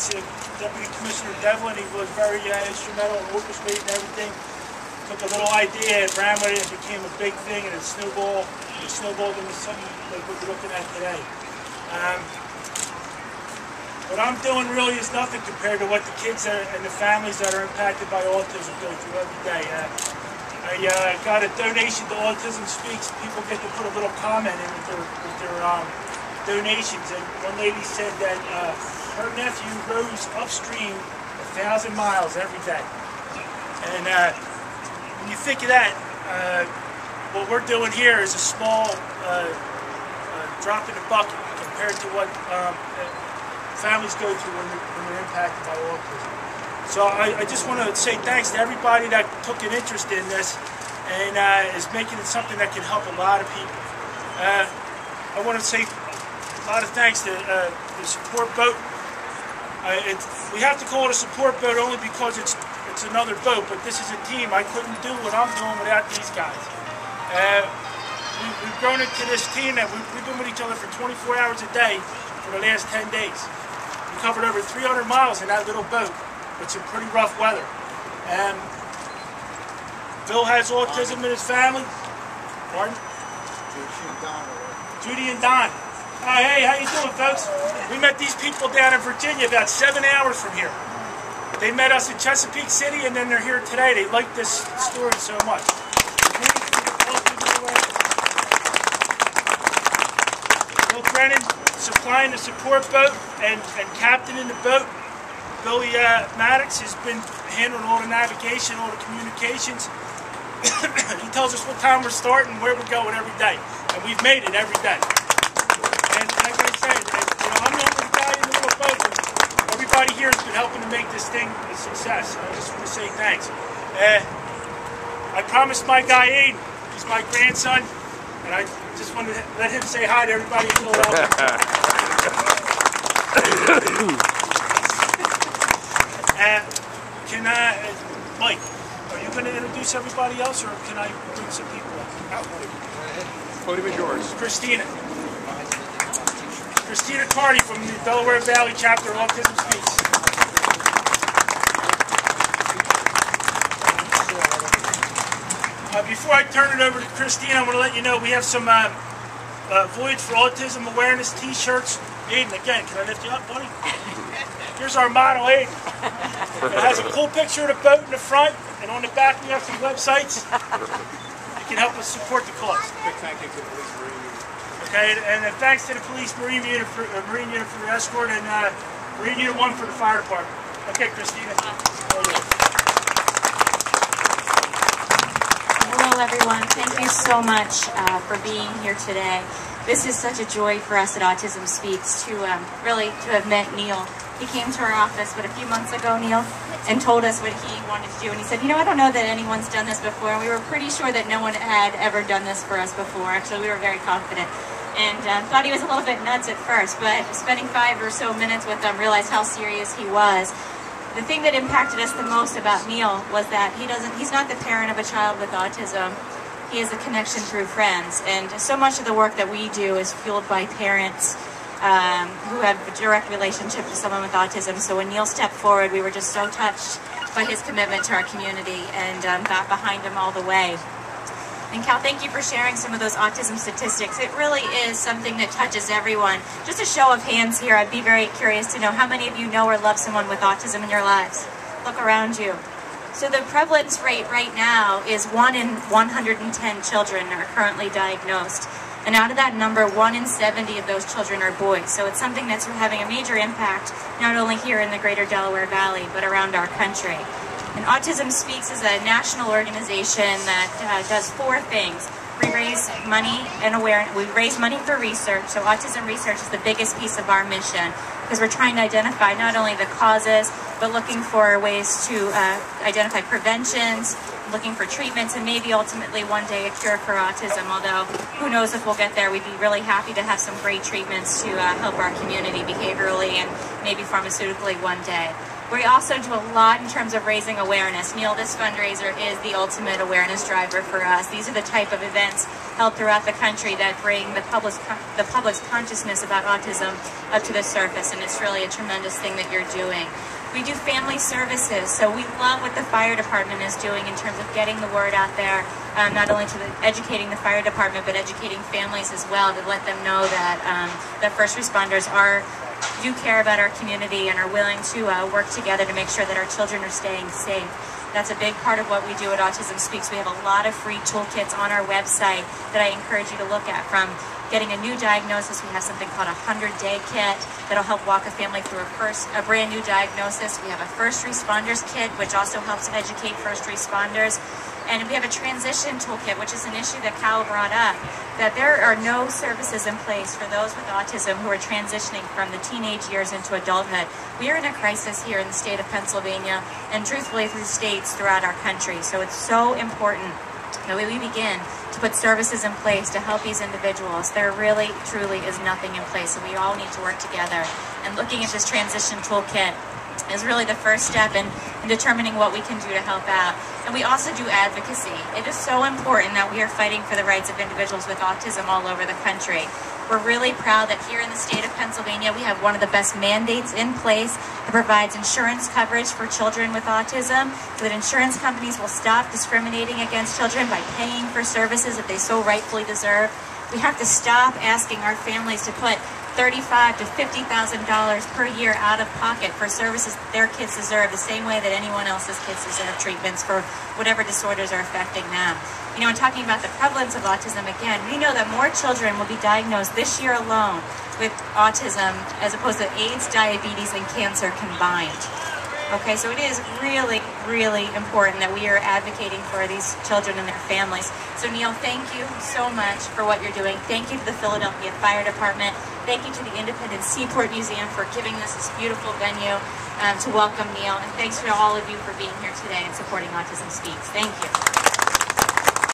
Deputy Commissioner Devlin, he was very instrumental in orchestrating everything. Took a little idea and ran with it and became a big thing, and it snowballed into something like what we're looking at today. What I'm doing really is nothing compared to what the kids and the families that are impacted by autism go through every day. I got a donation to Autism Speaks. People get to put a little comment in with their donations, and one lady said that her nephew rows upstream 1,000 miles every day. And when you think of that, what we're doing here is a small drop in the bucket compared to what families go through when they're impacted by autism. So I just want to say thanks to everybody that took an interest in this and is making it something that can help a lot of people. I want to say a lot of thanks to the support boat. We have to call it a support boat only because it's another boat, but this is a team. I couldn't do what I'm doing without these guys. We've grown into this team that we've been with each other for 24 hours a day for the last 10 days. We covered over 300 miles in that little boat with some pretty rough weather. Phil has autism in his family. Pardon? Judy and Don. Hey, how you doing, folks? We met these people down in Virginia about 7 hours from here. They met us in Chesapeake City, and then they're here today. They like this story so much. Bill Brennan supplying the support boat and captain in the boat. Billy Maddox has been handling all the navigation, all the communications. He tells us what time we're starting, where we're going every day, and we've made it every day. And like I said, I'm the only guy in the little boat, but everybody here has been helping to make this thing a success. I just want to say thanks. I promised my guy Aiden, he's my grandson, and I just wanted to let him say hi to everybody in Philadelphia. Mike, are you going to introduce everybody else, or can I bring some people up? Podium is yours. Christina Carney from the Delaware Valley chapter of Autism Speaks. Before I turn it over to Christina, I want to let you know we have some Voyage for Autism Awareness t-shirts. Aiden, again, can I lift you up, buddy? Here's our model, Aiden. It has a cool picture of the boat in the front, and on the back we have some websites. You can help us support the cause. Big thank you to the police marine unit. Okay, and thanks to the police marine unit for the escort, and Marine Unit 1 for the fire department. Okay, Christina. Hello, everyone. Thank you so much for being here today. This is such a joy for us at Autism Speaks to have met Neil. He came to our office, a few months ago, Neil, and told us what he wanted to do. And he said, I don't know that anyone's done this before. And we were pretty sure that no one had ever done this for us before. Actually, we were very confident. And thought he was a little bit nuts at first, but spending 5 or so minutes with him, realized how serious he was. The thing that impacted us the most about Neil was that he's not the parent of a child with autism. He has a connection through friends. And so much of the work that we do is fueled by parents who have a direct relationship to someone with autism. So when Neil stepped forward, we were just so touched by his commitment to our community and got behind him all the way. And Cal, thank you for sharing some of those autism statistics. It really is something that touches everyone. Just a show of hands here, I'd be very curious to know how many of you know or love someone with autism in your lives. Look around you. So the prevalence rate right now is 1 in 110 children are currently diagnosed. And out of that number, 1 in 70 of those children are boys. So it's something that's having a major impact, not only here in the greater Delaware Valley, but around our country. And Autism Speaks is a national organization that does 4 things. We raise money and awareness. We raise money for research. So autism research is the biggest piece of our mission, because we're trying to identify not only the causes, but looking for ways to identify preventions, looking for treatments, and maybe ultimately one day a cure for autism. Although who knows if we'll get there. We'd be really happy to have some great treatments to help our community behaviorally and maybe pharmaceutically one day. We also do a lot in terms of raising awareness. Neil, this fundraiser is the ultimate awareness driver for us. These are the type of events held throughout the country that bring the public's consciousness about autism up to the surface, and it's really a tremendous thing that you're doing. We do family services, so we love what the fire department is doing in terms of getting the word out there, not only to educating the fire department, but educating families as well, to let them know that that first responders do care about our community and are willing to work together to make sure that our children are staying safe. That's a big part of what we do at Autism Speaks. We have a lot of free toolkits on our website that I encourage you to look at, from getting a new diagnosis. We have something called a 100-day kit that'll help walk a family through a brand new diagnosis. We have a first responders kit, which also helps educate first responders. And we have a transition toolkit, which is an issue that Cal brought up, that there are no services in place for those with autism who are transitioning from the teenage years into adulthood. We are in a crisis here in the state of Pennsylvania, and truthfully through states throughout our country. So it's so important that we begin to put services in place to help these individuals. There really, truly is nothing in place, so we all need to work together. And looking at this transition toolkit is really the first step in determining what we can do to help out. And we also do advocacy. It is so important that we are fighting for the rights of individuals with autism all over the country. We're really proud that here in the state of Pennsylvania we have one of the best mandates in place that provides insurance coverage for children with autism, so that insurance companies will stop discriminating against children by paying for services that they so rightfully deserve. We have to stop asking our families to put $35,000 to $50,000 per year out of pocket for services that their kids deserve, the same way that anyone else's kids deserve treatments for whatever disorders are affecting them. You know, in talking about the prevalence of autism, again, we know that more children will be diagnosed this year alone with autism as opposed to AIDS, diabetes, and cancer combined. Okay, so it is really, really important that we are advocating for these children and their families. So Neil, thank you so much for what you're doing. Thank you to the Philadelphia Fire Department. Thank you to the Independent Seaport Museum for giving us this beautiful venue to welcome Neil. And thanks to all of you for being here today and supporting Autism Speaks. Thank you.